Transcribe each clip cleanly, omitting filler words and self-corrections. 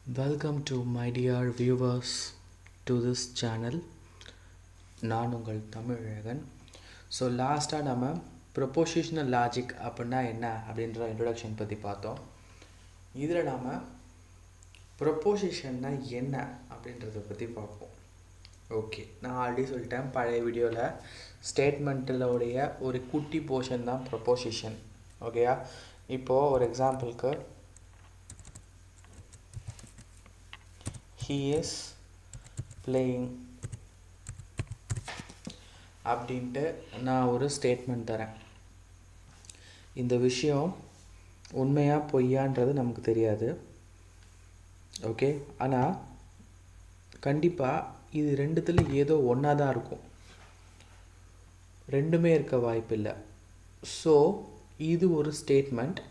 Welcome to my dear viewers to this channel. நான் உங்கள் Tamizhazhagan. So லாஸ்ட்டாக நம்ம ப்ரொபோசிஷனல் லாஜிக் அப்படின்னா என்ன அப்படின்ற இன்ட்ரொடக்ஷன் பற்றி பார்த்தோம். இதில் நாம் ப்ரொபோசிஷன்னா என்ன அப்படின்றத பற்றி பார்ப்போம். ஓகே, நான் ஆல்ரெடி சொல்லிட்டேன் பழைய வீடியோவில் ஸ்டேட்மெண்ட்டிலோடைய ஒரு குட்டி போர்ஷன் தான் ப்ரொபோசிஷன். ஓகேயா, இப்போது ஒரு எக்ஸாம்பிளுக்கு he is playing அப்படின்ட்டு நான் ஒரு ஸ்டேட்மெண்ட் தரேன். இந்த விஷயம் உண்மையா பொய்யான்றது நமக்கு தெரியாது. ஓகே, ஆனால் கண்டிப்பாக இது ரெண்டுத்தில் ஏதோ ஒன்றா தான் இருக்கும், ரெண்டுமே இருக்க வாய்ப்பு இல்லை. ஸோ இது ஒரு ஸ்டேட்மெண்ட்.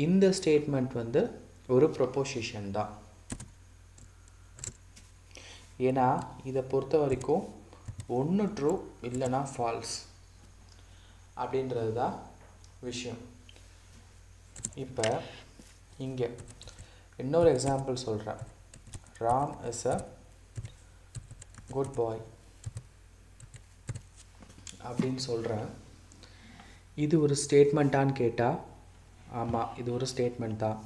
இந்த ஸ்டேட்மெண்ட் வந்து ஒரு ப்ரொபோசிஷன் தான். ஏன்னா இதை பொறுத்த வரைக்கும் ஒன்று ட்ரூ இல்லைனா ஃபால்ஸ் அப்படின்றது தான் விஷயம். இப்போ இங்கே இன்னொரு எக்ஸாம்பிள் சொல்கிறேன். ராம் இஸ் அ குட் பாய் அப்படின்னு சொல்கிறேன். இது ஒரு ஸ்டேட்மெண்ட்டான்னு கேட்டால் ஆமாம், இது ஒரு ஸ்டேட்மெண்ட் தான்.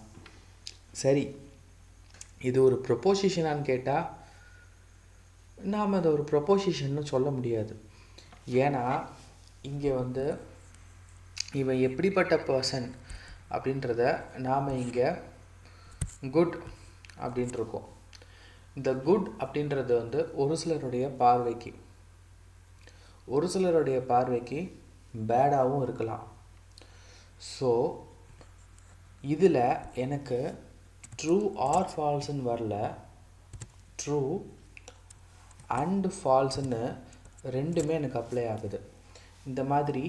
சரி, இது ஒரு ப்ரொபோசிஷனான்னு கேட்டால் நாம் அதை ஒரு ப்ரொபோசிஷன்னு சொல்ல முடியாது. ஏன்னா இங்கே வந்து இவன் எப்படிப்பட்ட பர்சன் அப்படின்றத நாம் இங்கே குட் அப்படின்ட்டு இருக்கோம். இந்த குட் அப்படின்றது வந்து ஒரு சிலருடைய பார்வைக்கு பேடாகவும் இருக்கலாம். ஸோ இதில் எனக்கு ட்ரூ ஆர் ஃபால்ஸ்ன்னு வரல, ட்ரூ அண்டு ஃபால்ஸ்ன்னு ரெண்டுமே எனக்கு அப்ளை ஆகுது. இந்த மாதிரி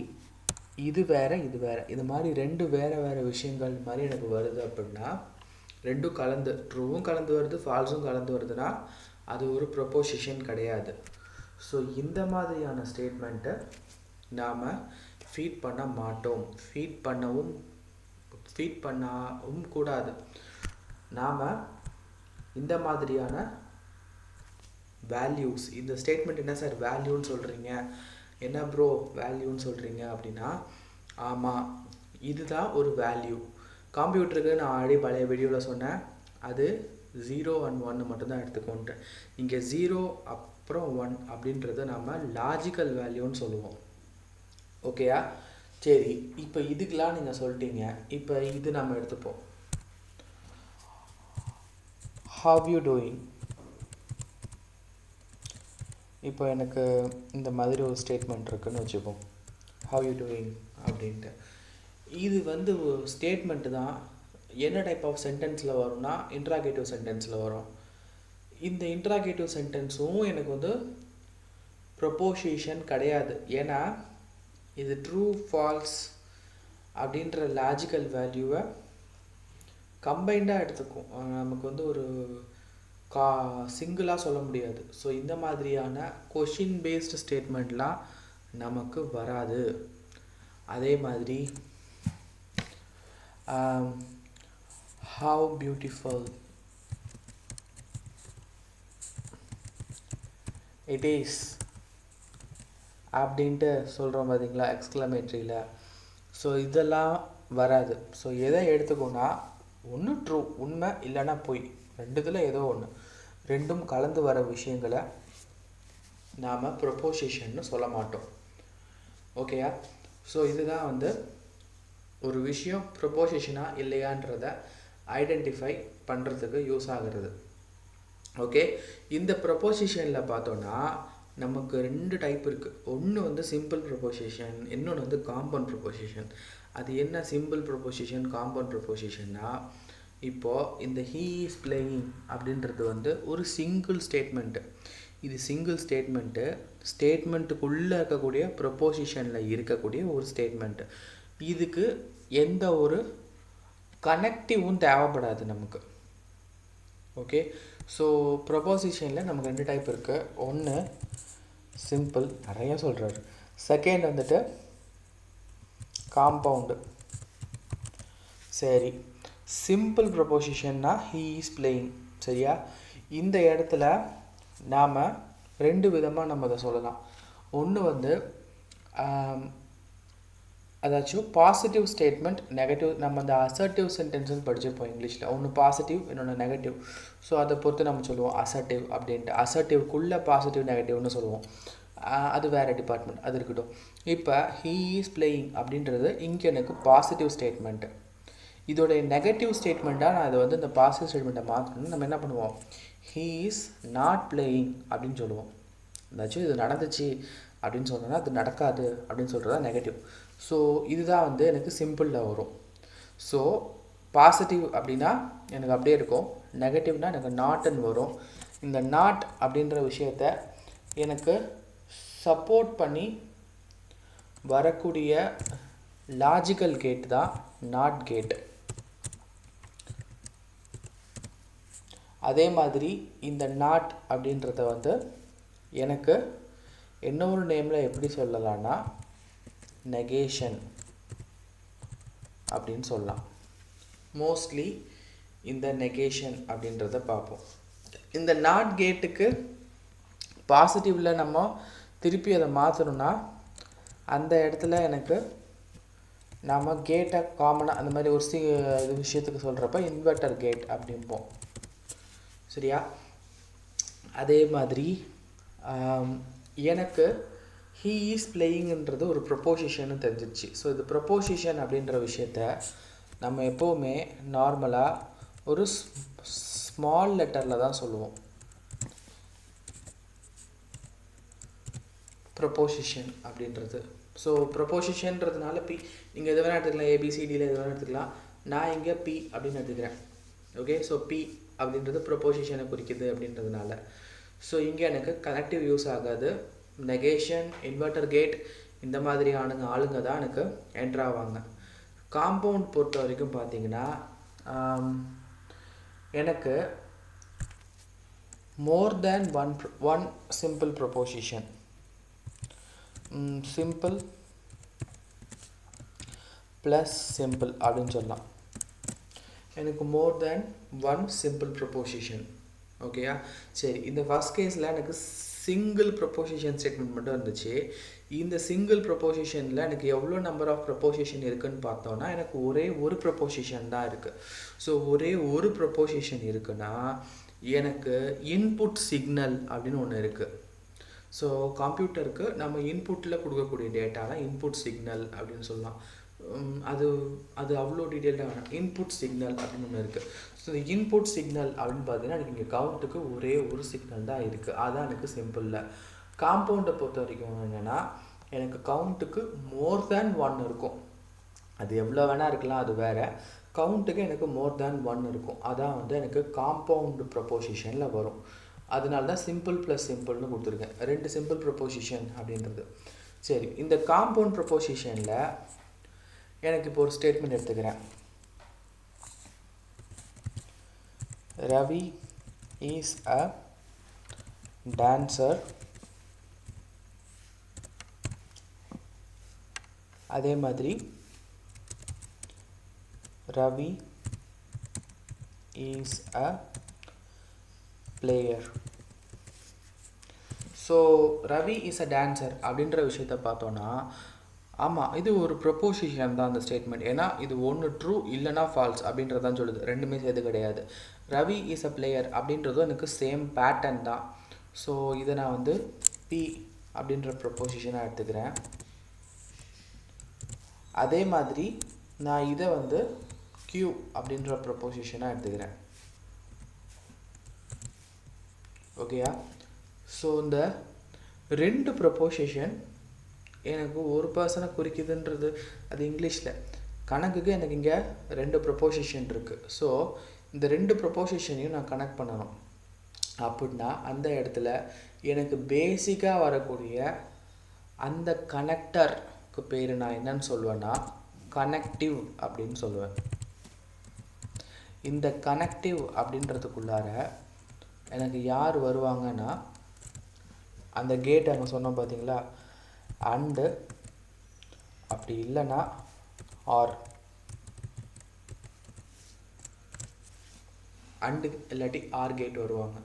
இது வேறு இது வேறு, இது மாதிரி ரெண்டு வேறு விஷயங்கள் மாதிரி எனக்கு வருது அப்படின்னா, ரெண்டும் கலந்து, ட்ரூவும் கலந்து வருது ஃபால்ஸும் கலந்து வருதுன்னா அது ஒரு ப்ரொபோசிஷன் கிடையாது. ஸோ இந்த மாதிரியான ஸ்டேட்மெண்ட்டை நாம் ஃபீட் பண்ண மாட்டோம், ஃபீட் பண்ணவும் கூடாது. நாம் இந்த மாதிரியான வேல்யூஸ், இந்த ஸ்டேட்மெண்ட் என்ன சார் வேல்யூன்னு சொல்கிறீங்க, என்ன ப்ரோ வேல்யூன்னு சொல்கிறீங்க அப்படின்னா, ஆமாம் இதுதான் ஒரு வேல்யூ. கம்ப்யூட்டருக்கு நான் ஆல்ரெடி பழைய வீடியோவில் சொன்னேன், அது 0 and 1 மட்டும்தான் எடுத்துக்கோன்ட்டு. இங்கே 0 அப்புறம் 1 அப்படின்றத நம்ம லாஜிக்கல் வேல்யூன்னு சொல்லுவோம். ஓகேயா, சரி. இப்போ இதுக்கெலாம் நீங்கள் சொல்லிட்டீங்க. இப்போ இது நம்ம எடுத்துப்போம். How you doing. இப்போ எனக்கு இந்த மாதிரி ஒரு ஸ்டேட்மெண்ட் இருக்குதுன்னு வச்சுப்போம், ஹவ் யூ டூயிங் அப்படின்ட்டு. இது வந்து ஸ்டேட்மெண்ட்டு தான். என்ன டைப் ஆஃப் சென்டென்ஸில் வரும்னா இன்ட்ராகேட்டிவ் சென்டென்ஸில் வரும். இந்த இன்ட்ராகேட்டிவ் சென்டென்ஸும் எனக்கு வந்து ப்ரொபோசிஷன் கிடையாது. ஏன்னா இது ட்ரூ ஃபால்ஸ் அப்படின்ற லாஜிக்கல் வேல்யூவை கம்பைண்டாக எடுத்துக்கும். நமக்கு வந்து ஒரு சிங்கிளாக சொல்ல முடியாது. ஸோ இந்த மாதிரியான கொஷின் பேஸ்டு ஸ்டேட்மெண்ட்லாம் நமக்கு வராது. அதே மாதிரி ஹவ் பியூட்டிஃபுல் இட் இஸ் அப்படின்ட்டு சொல்கிறோம் பார்த்தீங்களா, எக்ஸ்க்ளமேட்ரியில். ஸோ இதெல்லாம் வராது. ஸோ எதை எடுத்துக்கோன்னா ஒன்று ட்ரூ உண்மை இல்லைன்னா பொய், ரெண்டுத்தில் ஏதோ ஒன்று, ரெண்டும் கலந்து வர விஷயங்களை நாம் ப்ரொபோசிஷன்னு சொல்ல மாட்டோம். ஓகேயா, ஸோ இதுதான் வந்து ஒரு விஷயம் ப்ரொபோசிஷனாக இல்லையான்றதை ஐடென்டிஃபை பண்ணுறதுக்கு யூஸ் ஆகிறது. ஓகே, இந்த ப்ரொபோசிஷனில் பார்த்தோன்னா நமக்கு ரெண்டு டைப் இருக்குது. ஒன்று வந்து சிம்பிள் ப்ரொபோசிஷன், இன்னொன்று வந்து காம்பவுண்ட் ப்ரொபோசிஷன். அது என்ன சிம்பிள் ப்ரொபோசிஷன், காம்பவுண்ட் ப்ரொபோசிஷன்னா, இப்போது இந்த ஹீ இஸ் பிளேயிங் அப்படின்றது வந்து ஒரு சிங்கிள் ஸ்டேட்மெண்ட்டு. இது சிங்கிள் ஸ்டேட்மெண்ட்டுக்குள்ளே இருக்கக்கூடிய ப்ரொபோசிஷனில் இருக்கக்கூடிய ஒரு ஸ்டேட்மெண்ட்டு. இதுக்கு எந்த ஒரு கனெக்டிவும் தேவைப்படாது நமக்கு. ஓகே, ஸோ ப்ரொபோசிஷனில் நமக்கு ரெண்டு டைப் இருக்குது. ஒன்று சிம்பிள், நிறைய சொல்கிறாரு. செகண்ட் வந்துட்டு காம்பவுண்டு. சரி, சிம்பிள் ப்ரொபோசிஷன்னா he is playing. சரியா? இந்த இடத்துல நாம் ரெண்டு விதமாக நம்ம அதை சொல்லலாம். ஒன்று வந்து அதாச்சும் பாசிட்டிவ் ஸ்டேட்மெண்ட், நெகட்டிவ். நம்ம அந்த அசர்ட்டிவ் சென்டென்ஸ்னு படிச்சிருப்போம் இங்கிலீஷில். ஒன்று பாசிட்டிவ், இன்னொன்று நெகட்டிவ். ஸோ அதை பொறுத்து நம்ம சொல்லுவோம் அசர்ட்டிவ் அப்படின்ட்டு. அசர்ட்டிவ்க்குள்ளே பாசிட்டிவ் நெகட்டிவ்னு சொல்லுவோம். அது வேறு டிபார்ட்மெண்ட், அது இருக்கட்டும். இப்போ ஹீ இஸ் பிளேயிங் அப்படின்றது இங்கே எனக்கு பாசிட்டிவ் ஸ்டேட்மெண்ட்டு. இதோடைய நெகட்டிவ் ஸ்டேட்மெண்ட்டாக நான் இதை வந்து இந்த பாசிட்டிவ் ஸ்டேட்மெண்ட்டை மாற்றணும்னு நம்ம என்ன பண்ணுவோம், ஹீ இஸ் நாட் பிளேயிங் அப்படின்னு சொல்லுவோம். ஏதாச்சும் இது நடந்துச்சு அப்படின்னு சொன்னோன்னா அது நடக்காது அப்படின்னு சொல்கிறது தான் நெகட்டிவ். ஸோ இதுதான் வந்து எனக்கு சிம்பிளில் வரும். ஸோ பாசிட்டிவ் அப்படின்னா எனக்கு அப்படியே இருக்கும், நெகட்டிவ்னால் எனக்கு நாட்டுன்னு வரும். இந்த நாட் அப்படின்ற விஷயத்த எனக்கு சப்போர்ட் பண்ணி வரக்கூடிய லாஜிக்கல் கேட் தான் நாட் கேட். அதே மாதிரி இந்த நாட் அப்படின்றத வந்து எனக்கு இன்னொரு நேமில் எப்படி சொல்லலாம்னா நெகேஷன் அப்படின்னு சொல்லலாம். மோஸ்ட்லி இந்த நெகேஷன் அப்படின்றத பார்ப்போம். இந்த நாட் கேட்டுக்கு பாசிட்டிவில் நம்ம திருப்பி அதை மாற்றணும்னா அந்த இடத்துல எனக்கு நாம் கேட்டை காமனாக அந்த மாதிரி ஒரு இது விஷயத்துக்கு சொல்கிறப்ப இன்வெர்ட்டர் கேட் அப்படிம்போம். சரியா? அதே மாதிரி எனக்கு ஹீ இஸ் பிளேயிங்ன்றது ஒரு ப்ரொப்போசிஷன்னு தெரிஞ்சிச்சு. ஸோ இது ப்ரொப்போசிஷன் அப்படின்ற விஷயத்த நம்ம எப்போவுமே நார்மலாக ஒரு ஸ்மால் லெட்டரில் தான் சொல்லுவோம். ப்ரொப்போசிஷன் அப்படின்றது. ஸோ ப்ரொப்போசிஷன்றதுனால பி நீங்கள் எது வேணால் எடுத்துக்கலாம், ஏபிசிடியில் எது வேணால் எடுத்துக்கலாம். நான் இங்கே பி அப்படின்னு எடுத்துக்கிறேன். ஓகே, ஸோ பி அப்படின்றது ப்ரொப்போசிஷனை குறிக்குது அப்படின்றதுனால. ஸோ இங்கே எனக்கு கனெக்டிவ் யூஸ் ஆகாது. நெகேஷன், இன்வெர்ட்டர் கேட் இந்த மாதிரி ஆளுங்க தான் எனக்கு என்ட்ரு ஆவாங்க. காம்பவுண்ட் பொறுத்த வரைக்கும் பார்த்தீங்கன்னா எனக்கு more than one simple proposition, simple plus simple அப்படின்னு சொல்லலாம். எனக்கு more than one simple proposition. ஓகேயா? சரி, இந்த ஃபஸ்ட் கேஸில் எனக்கு சிங்கிள் ப்ரொப்போசிஷன் ஸ்டேட்மெண்ட் மட்டும் இருந்துச்சு. இந்த சிங்கிள் ப்ரொப்போசிஷனில் எனக்கு எவ்வளோ நம்பர் ஆஃப் ப்ரொப்போசிஷன் இருக்குதுன்னு பார்த்தோன்னா எனக்கு ஒரே ஒரு ப்ரொப்போசிஷன் தான் இருக்குது. ஸோ ஒரே ஒரு ப்ரொப்போசிஷன் இருக்குன்னா எனக்கு இன்புட் சிக்னல் அப்படின்னு ஒன்று இருக்குது. ஸோ கம்ப்யூட்டருக்கு நம்ம இன்புட்டில் கொடுக்கக்கூடிய டேட்டா தான் இன்புட் சிக்னல் அப்படின்னு சொல்லலாம். அது அவ்வளோ டீட்டெயில்டாக வேணாம். இன்புட் சிக்னல் அப்படின்னு ஒன்று இருக்குது. ஸோ இந்த இன்புட் சிக்னல் அப்படின்னு பார்த்தீங்கன்னா எனக்கு இங்கே கவுண்ட்டுக்கு ஒரே ஒரு சிக்னல் தான் இருக்குது. அதுதான் எனக்கு சிம்பிளில். காம்பவுண்டை பொறுத்த வரைக்கும் என்னென்னா எனக்கு கவுண்ட்டுக்கு மோர் தேன் ஒன் இருக்கும். அது எவ்வளோ வேணால் இருக்கலாம், அது வேறு. கவுண்ட்டுக்கு எனக்கு மோர் தேன் ஒன் இருக்கும். அதான் வந்து எனக்கு காம்பவுண்டு ப்ரொப்போசிஷனில் வரும். அதனால தான் சிம்பிள் ப்ளஸ் சிம்பிள்னு கொடுத்துருக்கேன், ரெண்டு சிம்பிள் ப்ரொப்போசிஷன் அப்படின்றது. சரி, இந்த காம்பவுண்ட் ப்ரொப்போசிஷனில் எனக்கு இப்போ ஒரு ஸ்டேட்மெண்ட் எடுத்துக்கிறேன். Ravi is a dancer. அதே மாதிரி Ravi is a player. So Ravi is a dancer அப்படின்ற விஷயத்தை பார்த்தோன்னா ஆமாம், இது ஒரு ப்ரொப்போசிஷன் தான் அந்த ஸ்டேட்மெண்ட். ஏன்னா இது ஒன்று ட்ரூ இல்லைனா ஃபால்ஸ் அப்படின்றதான் சொல்லுது, ரெண்டுமே சேர்த்து கிடையாது. ரவி இஸ் அ பிளேயர் அப்படின்றதும் எனக்கு சேம் பேட்டர்ன் தான். ஸோ இதை நான் வந்து பி அப்படின்ற ப்ரொப்போசிஷனாக எடுத்துக்கிறேன். அதே மாதிரி நான் இதை வந்து கியூ அப்படின்ற ப்ரொப்போசிஷனாக எடுத்துக்கிறேன். ஓகேயா? ஸோ இந்த ரெண்டு ப்ரொப்போசிஷன் எனக்கு ஒரு பர்சனை குறிக்குதுன்றது அது இங்கிலீஷில். கணக்குக்கு எனக்கு இங்கே ரெண்டு ப்ரொப்போசிஷன் இருக்குது. ஸோ இந்த ரெண்டு ப்ரொப்போசிஷனையும் நான் கனெக்ட் பண்ணணும். அப்படின்னா அந்த இடத்துல எனக்கு பேசிக்காக வரக்கூடிய அந்த கனெக்டருக்கு பேர் நான் என்னன்னு சொல்லுவேன்னா கனெக்டிவ் அப்படின்னு சொல்லுவேன். இந்த கனெக்டிவ் அப்படின்றதுக்குள்ளார எனக்கு யார் வருவாங்கன்னா அந்த கேட் அங்கே சொன்னோம் பார்த்தீங்களா, அண்டு அப்படி இல்லைன்னா ஆர். அண்டு இல்லாட்டி ஆர் கேட் வருவாங்க.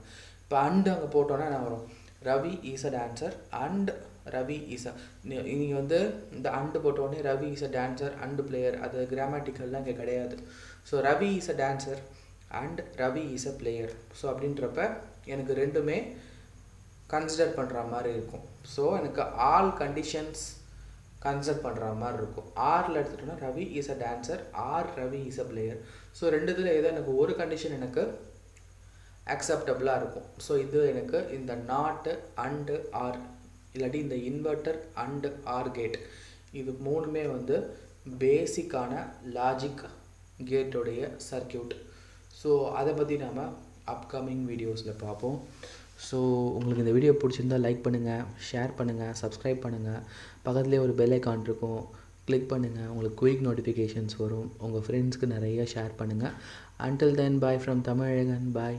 இப்போ அண்டு அங்கே போட்டோன்னா என்ன வரும், Ravi is a dancer and Ravi is a, நீங்கள் வந்து இந்த அண்டு போட்டோடனே Ravi is a dancer and player, அது கிராமட்டிக்கல்லாம் இங்கே கிடையாது. So Ravi is a dancer and Ravi is a player. So அப்படின்றப்ப எனக்கு ரெண்டுமே கன்சிடர் பண்ணுற மாதிரி இருக்கும். ஸோ எனக்கு ஆல் கண்டிஷன்ஸ் கன்சிடர் பண்ணுற மாதிரி இருக்கும். ஆரில் எடுத்துட்டோன்னா Ravi is a dancer or Ravi is a player. So ரெண்டுத்தில் ஏதோ எனக்கு ஒரு கண்டிஷன் எனக்கு அக்செப்டபுளாக இருக்கும். ஸோ இது எனக்கு இந்த நாட்டு அண்டு ஆர் இல்லாட்டி இந்த இன்வெர்ட்டர் அண்டு ஆர் கேட், இது மூணுமே வந்து பேசிக்கான லாஜிக் கேட்டோடைய சர்க்கியூட். ஸோ அதை பற்றி நாம் அப்கமிங் வீடியோஸில் பார்ப்போம். ஸோ உங்களுக்கு இந்த வீடியோ பிடிச்சிருந்தா லைக் பண்ணுங்கள், ஷேர் பண்ணுங்கள், சப்ஸ்கிரைப் பண்ணுங்கள். பக்கத்துலேயே ஒரு பெல் ஐக்கான் இருக்கும், கிளிக் பண்ணுங்கள். உங்களுக்கு குயிக் நோட்டிஃபிகேஷன்ஸ் வரும். உங்கள் ஃப்ரெண்ட்ஸ்க்கு நிறைய ஷேர் பண்ணுங்கள். Until then, bye from Tamil Alagan. Bye.